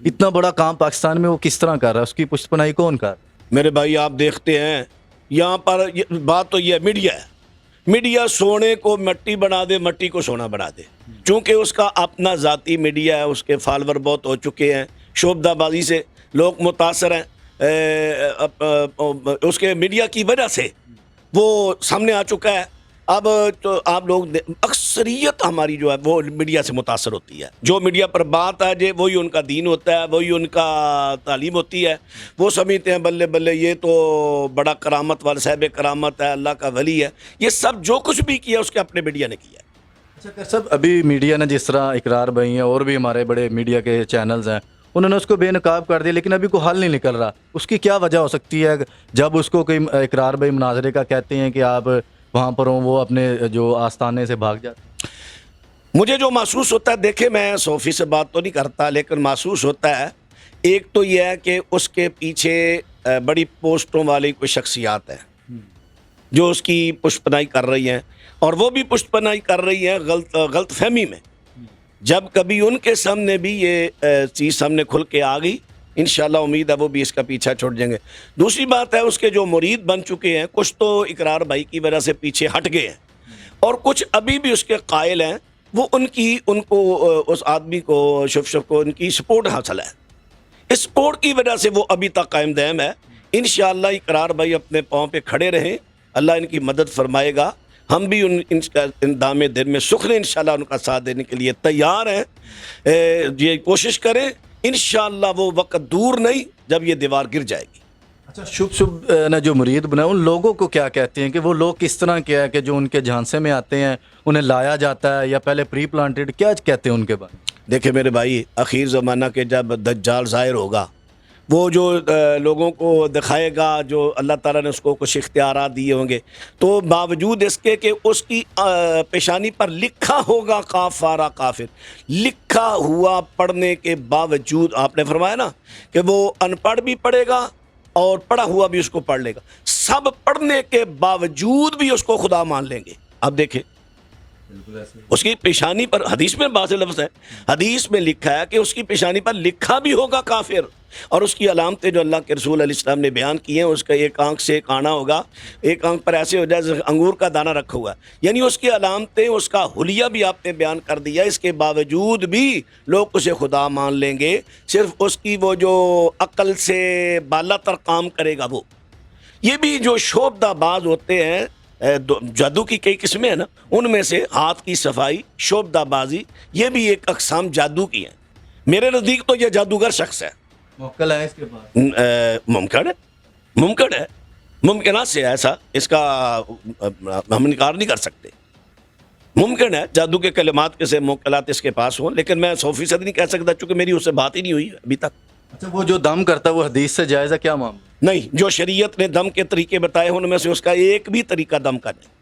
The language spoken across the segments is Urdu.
اتنا بڑا کام پاکستان میں وہ کس طرح کر رہا ہے؟ اس کی پشت پناہی کون کر رہا ہے؟ میرے بھائی آپ دیکھتے ہیں یہاں پر بات تو یہ میڈیا ہے، میڈیا سونے کو مٹی بنا دے، مٹی کو سونا بنا دے، چونکہ اس کا اپنا ذاتی میڈیا ہے، اس کے فالور بہت ہو چکے ہیں، شعبدہ بازی سے لوگ متاثر ہیں، اس کے میڈیا کی وجہ سے وہ سامنے آ چکا ہے۔ اب تو آپ لوگ اکثریت ہماری جو ہے وہ میڈیا سے متاثر ہوتی ہے، جو میڈیا پر بات آ جائے وہی ان کا دین ہوتا ہے، وہی ان کا تعلیم ہوتی ہے، وہ سمجھتے ہیں بلے بلے یہ تو بڑا کرامت والا صاحب کرامت ہے، اللہ کا ولی ہے۔ یہ سب جو کچھ بھی کیا اس کے اپنے میڈیا نے کیا ہے۔ اچھا سب ابھی میڈیا نے جس طرح اقرار بھائی ہیں اور بھی ہمارے بڑے میڈیا کے چینلز ہیں، انہوں نے اس کو بے نقاب کر دیا، لیکن ابھی کوئی حل نہیں نکل رہا۔ اس کی کیا وجہ ہو سکتی ہے جب اس کو کوئی اقرار بھائی مناظرے کا کہتے ہیں کہ آپ وہاں پر ہوں، وہ اپنے جو آستانے سے بھاگ جاتے ہیں؟ مجھے جو محسوس ہوتا ہے، دیکھیں میں 100% بات تو نہیں کرتا، لیکن محسوس ہوتا ہے ایک تو یہ ہے کہ اس کے پیچھے بڑی پوسٹوں والی کوئی شخصیات ہیں جو اس کی پشت پناہی کر رہی ہیں، اور وہ بھی پشت پناہی کر رہی ہیں غلط فہمی میں۔ جب کبھی ان کے سامنے بھی یہ چیز سامنے کھل کے آ گئی، انشاءاللہ امید ہے وہ بھی اس کا پیچھا چھوڑ جائیں گے۔ دوسری بات ہے اس کے جو مرید بن چکے ہیں، کچھ تو اقرار بھائی کی وجہ سے پیچھے ہٹ گئے ہیں، اور کچھ ابھی بھی اس کے قائل ہیں، وہ ان کو اس آدمی کو شف کو ان کی سپورٹ حاصل ہے، اس سپورٹ کی وجہ سے وہ ابھی تک قائم دائم ہے۔ انشاءاللہ اقرار بھائی اپنے پاؤں پہ کھڑے رہیں، اللہ ان کی مدد فرمائے گا، ہم بھی ان دام دن میں سخن انشاءاللہ ان کا ساتھ دینے کے لیے تیار ہیں۔ یہ کوشش کریں، انشاءاللہ وہ وقت دور نہیں جب یہ دیوار گر جائے گی۔ اچھا شبھ نے جو مرید بنا ان لوگوں کو کیا کہتے ہیں کہ وہ لوگ کس طرح کیا ہے کہ جو ان کے جھانسے میں آتے ہیں انہیں لایا جاتا ہے یا پہلے پری پلانٹڈ، کیا کہتے ہیں ان کے بارے میں؟ دیکھیں میرے بھائی، اخیر زمانہ کے جب دجال ظاہر ہوگا، وہ جو لوگوں کو دکھائے گا، جو اللہ تعالیٰ نے اس کو کچھ اختیارات دیے ہوں گے، تو باوجود اس کے کہ اس کی پیشانی پر لکھا ہوگا کافارہ کافر، لکھا ہوا پڑھنے کے باوجود آپ نے فرمایا نا کہ وہ ان پڑھ بھی پڑھے گا اور پڑھا ہوا بھی اس کو پڑھ لے گا، سب پڑھنے کے باوجود بھی اس کو خدا مان لیں گے۔ اب دیکھیں اس کی پیشانی پر، حدیث میں بعض لفظ ہے، حدیث میں لکھا ہے کہ اس کی پیشانی پر لکھا بھی ہوگا کافر، اور اس کی علامتیں جو اللہ کے رسول علیہ السلام نے بیان کی ہیں، اس کا ایک آنکھ سے ایک آنا ہوگا، ایک آنکھ پر ایسے ہو جائے جیسے انگور کا دانہ رکھا ہوا، یعنی اس کی علامتیں، اس کا حلیہ بھی آپ نے بیان کر دیا۔ اس کے باوجود بھی لوگ اسے خدا مان لیں گے، صرف اس کی وہ جو عقل سے بالا تر کام کرے گا وہ۔ یہ بھی جو شعبدہ باز ہوتے ہیں، جادو کی کئی قسمیں ہیں نا، ان میں سے ہاتھ کی صفائی، شعبدہ بازی، یہ بھی ایک اقسام جادو کی ہیں۔ میرے نزدیک تو یہ جادوگر شخص ہے۔ موکل ہے اس کے بعد ممکن ہے ممکنات سے ایسا، اس کا ہم انکار نہیں کر سکتے۔ ممکن ہے جادو کے کلمات کے سے موکلات اس کے پاس ہوں، لیکن میں 100% نہیں کہہ سکتا چونکہ میری اس سے بات ہی نہیں ہوئی ابھی تک۔ اچھا وہ جو دم کرتا ہے وہ حدیث سے جائز ہے کیا معاملہ؟ نہیں، جو شریعت نے دم کے طریقے بتائے ان میں سے اس کا ایک بھی طریقہ دم کا نہیں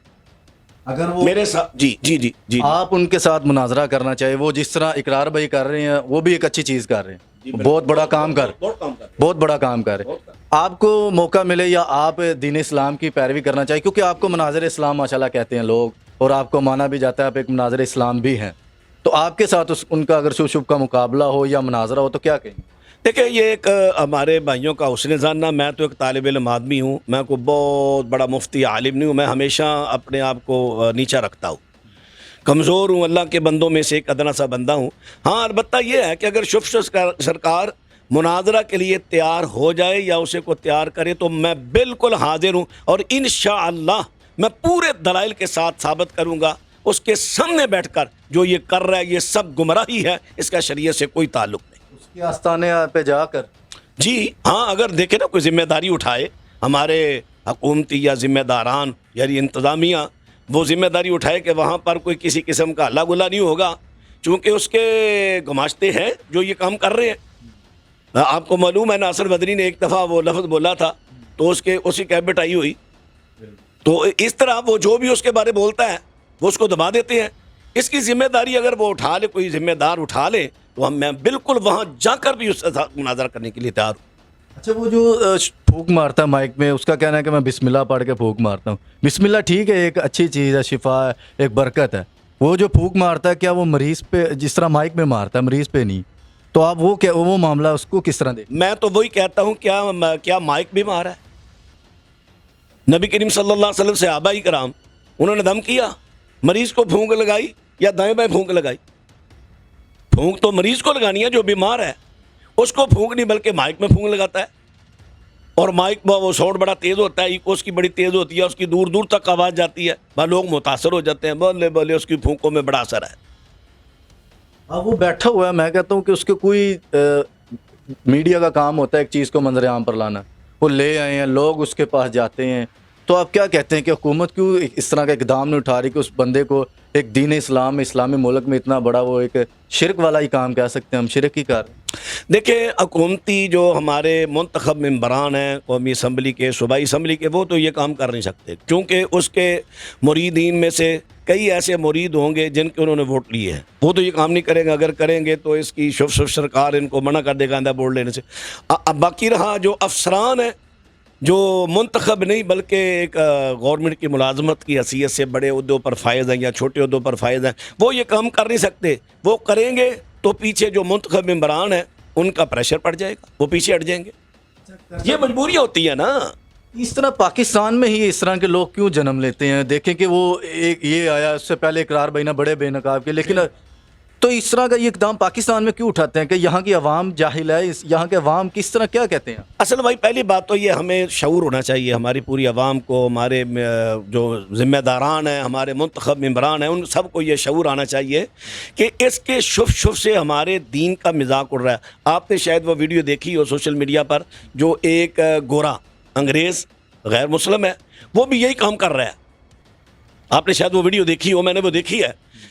اگر وہ میرے ساتھ۔ جی آپ ان کے ساتھ مناظرہ کرنا چاہیے، وہ جس طرح اقرار بھائی کر رہے ہیں وہ بھی ایک اچھی چیز کر رہے ہیں، بہت بڑا کام بہت بڑا کام کر رہے ہیں۔ آپ کو موقع ملے یا آپ دین اسلام کی پیروی کرنا چاہیے، کیونکہ آپ کو مناظر اسلام ماشاءاللہ کہتے ہیں لوگ، اور آپ کو مانا بھی جاتا ہے آپ ایک مناظر اسلام بھی ہیں، تو آپ کے ساتھ ان کا اگر شبھ کا مقابلہ ہو یا مناظرہ ہو تو کیا کہیں گے؟ دیکھیں یہ ایک ہمارے بھائیوں کا حسن جاننا، میں تو ایک طالب علم آدمی ہوں، میں کوئی بہت بڑا مفتی عالم نہیں ہوں، میں ہمیشہ اپنے آپ کو نیچا رکھتا ہوں، کمزور ہوں، اللہ کے بندوں میں سے ایک ادنا سا بندہ ہوں۔ ہاں البتہ یہ ہے کہ اگر شفش سرکار مناظرہ کے لیے تیار ہو جائے یا اسے کو تیار کرے تو میں بالکل حاضر ہوں، اور انشاءاللہ میں پورے دلائل کے ساتھ ثابت کروں گا اس کے سامنے بیٹھ کر جو یہ کر رہا ہے یہ سب گمراہی ہے، اس کا شریعت سے کوئی تعلق نہیں۔ اس کے آستانے پہ جا کر جی ہاں، اگر دیکھیں نا کوئی ذمہ داری اٹھائے، ہمارے حکومتی یا ذمہ داران یعنی انتظامیہ وہ ذمہ داری اٹھائے کہ وہاں پر کوئی کسی قسم کا ہلا گلا نہیں ہوگا، چونکہ اس کے گماشتے ہیں جو یہ کام کر رہے ہیں۔ آپ کو معلوم ہے ناصر بدری نے ایک دفعہ وہ لفظ بولا تھا تو اسی کیبنٹ آئی ہوئی، تو اس طرح وہ جو بھی اس کے بارے بولتا ہے وہ اس کو دبا دیتے ہیں۔ اس کی ذمہ داری اگر وہ اٹھا لے، کوئی ذمہ دار اٹھا لے، تو میں بالکل وہاں جا کر بھی اس سے مناظرہ کرنے کے لیے تیار ہوں۔ اچھا وہ جو پھونک مارتا ہے مائک میں، اس کا کہنا ہے کہ میں بسم اللہ پڑھ کے پھونک مارتا ہوں۔ بسم اللہ ٹھیک ہے، ایک اچھی چیز ہے، شفا ہے، ایک برکت ہے۔ وہ جو پھونک مارتا ہے کیا وہ مریض پہ جس طرح مائک میں مارتا ہے مریض پہ نہیں؟ تو آپ وہ معاملہ اس کو کس طرح دے؟ میں تو وہی کہتا ہوں کیا مائک بیمار ہے؟ نبی کریم صلی اللہ علیہ وسلم صحابہ کرام انہوں نے دم کیا، مریض کو پھونک لگائی یا دائیں بائیں پھونک لگائی؟ پھونک تو مریض کو لگانی ہے جو بیمار ہے، اس کو پھونک نہیں بلکہ مائک میں پھونک لگاتا ہے، اور مائک میں وہ ساؤنڈ بڑا تیز ہوتا ہے، ایکو اس کی بڑی تیز ہوتی ہے، اس کی دور دور تک آواز جاتی ہے، بھائی لوگ متاثر ہو جاتے ہیں، بولے بولے اس کی پھونکوں میں بڑا اثر ہے۔ اب وہ بیٹھا ہوا ہے، میں کہتا ہوں کہ اس کے کوئی میڈیا کا کام ہوتا ہے ایک چیز کو منظر عام پر لانا، وہ لے آئے ہیں، لوگ اس کے پاس جاتے ہیں، تو آپ کیا کہتے ہیں کہ حکومت کیوں اس طرح کا اقدام نہیں اٹھا رہی کہ اس بندے کو ایک دین اسلام میں اسلامی ملک میں اتنا بڑا وہ ایک شرک والا ہی کام کہہ سکتے ہیں ہم، شرک ہی کر رہے ہیں؟ دیکھیں حکومتی جو ہمارے منتخب ممبران ہیں قومی اسمبلی کے، صوبائی اسمبلی کے، وہ تو یہ کام کر نہیں سکتے، کیونکہ اس کے مریدین میں سے کئی ایسے مرید ہوں گے جن کے انہوں نے ووٹ لیے ہیں، وہ تو یہ کام نہیں کریں گے، اگر کریں گے تو اس کی شف سرکار ان کو منع کر دے گا آئندہ ووٹ لینے سے۔ اب باقی رہا جو افسران ہیں جو منتخب نہیں بلکہ ایک گورنمنٹ کی ملازمت کی حیثیت سے بڑے عہدوں پر فائز ہیں یا چھوٹے عہدوں پر فائز ہیں، وہ یہ کام کر نہیں سکتے، وہ کریں گے تو پیچھے جو منتخب ممبران ہیں ان کا پریشر پڑ جائے گا، وہ پیچھے ہٹ جائیں گے، یہ مجبوری ہوتی ہے نا۔ اس طرح پاکستان میں ہی اس طرح کے لوگ کیوں جنم لیتے ہیں؟ دیکھیں کہ وہ ایک یہ آیا، اس سے پہلے اقرار بینہ بڑے بے نقاب کے، لیکن تو اس طرح کا یہ اقدام پاکستان میں کیوں اٹھاتے ہیں کہ یہاں کی عوام جاہل ہے، یہاں کے عوام کس طرح کیا کہتے ہیں؟ اصل بھائی پہلی بات تو یہ ہمیں شعور ہونا چاہیے، ہماری پوری عوام کو، ہمارے جو ذمہ داران ہیں، ہمارے منتخب ممبران ہیں، ان سب کو یہ شعور آنا چاہیے کہ اس کے شف شف سے ہمارے دین کا مذاق اڑ رہا ہے۔ آپ نے شاید وہ ویڈیو دیکھی ہو سوشل میڈیا پر، جو ایک گورا انگریز غیر مسلم ہے، وہ بھی یہی کام کر رہا ہے، آپ نے شاید وہ ویڈیو دیکھی ہو، میں نے وہ دیکھی ہے،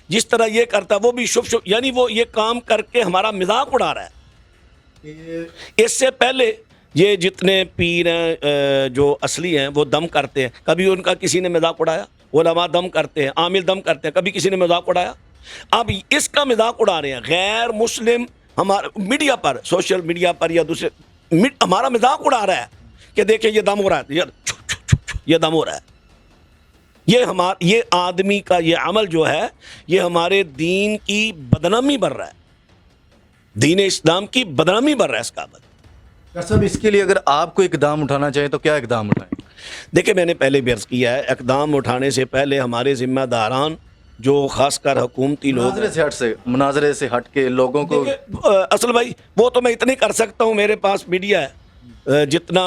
جس طرح یہ کرتا ہے وہ بھی شف شف، یعنی وہ یہ کام کر کے ہمارا مذاق اڑا رہا ہے۔ اس سے پہلے یہ جتنے پیر ہیں جو اصلی ہیں وہ دم کرتے ہیں، کبھی ان کا کسی نے مذاق اڑایا؟ علماء دم کرتے ہیں، عامل دم کرتے ہیں، کبھی کسی نے مذاق اڑایا؟ اب اس کا مذاق اڑا رہے ہیں غیر مسلم، ہمارا میڈیا پر، سوشل میڈیا پر یا دوسرے ہمارا مذاق اڑا رہا ہے کہ دیکھیں یہ دم ہو رہا ہے، یہ دم ہو رہا ہے۔ یہ آدمی کا یہ عمل جو ہے یہ ہمارے دین کی بدنامی بن رہا ہے، دین اسلام کی بدنامی بن رہا ہے اس کا عمل۔ ڈاکٹر صاحب اس کے لیے اگر آپ کو اقدام اٹھانا چاہیں تو کیا اقدام اٹھائیں؟ دیکھیں میں نے پہلے بھی عرض کیا ہے، اقدام اٹھانے سے پہلے ہمارے ذمہ داران جو خاص کر حکومتی لوگ مناظرے سے ہٹ کے لوگوں کو، اصل بھائی وہ تو میں اتنے کر سکتا ہوں، میرے پاس میڈیا ہے، جتنا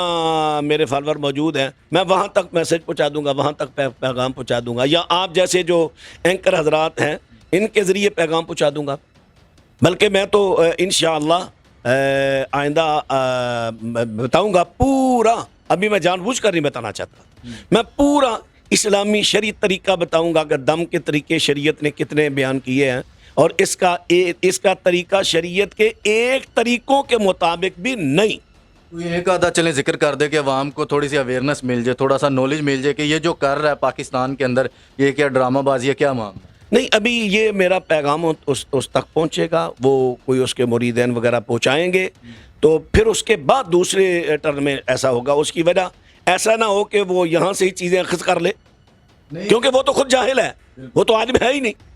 میرے فالوور موجود ہیں میں وہاں تک میسج پہنچا دوں گا، وہاں تک پیغام پہنچا دوں گا، یا آپ جیسے جو اینکر حضرات ہیں ان کے ذریعے پیغام پہنچا دوں گا، بلکہ میں تو انشاءاللہ آئندہ بتاؤں گا پورا، ابھی میں جان بوجھ کر نہیں بتانا چاہتا، میں پورا اسلامی شرعی طریقہ بتاؤں گا کہ دم کے طریقے شریعت نے کتنے بیان کیے ہیں، اور اس کا طریقہ شریعت کے ایک طریقوں کے مطابق بھی نہیں۔ کوئی ایک آدھا چلیں ذکر کر دے کہ عوام کو تھوڑی سی اویئرنیس مل جائے، تھوڑا سا نالج مل جائے کہ یہ جو کر رہا ہے پاکستان کے اندر یہ کیا ڈرامہ بازی ہے، کیا معاملہ؟ نہیں، ابھی یہ میرا پیغام اس تک پہنچے گا، وہ کوئی اس کے مریدین وغیرہ پہنچائیں گے، تو پھر اس کے بعد دوسرے ٹرن میں ایسا ہوگا، اس کی وجہ ایسا نہ ہو کہ وہ یہاں سے ہی چیزیں اخذ کر لے، کیونکہ وہ تو خود جاہل ہے، وہ تو عالم ہے ہی نہیں۔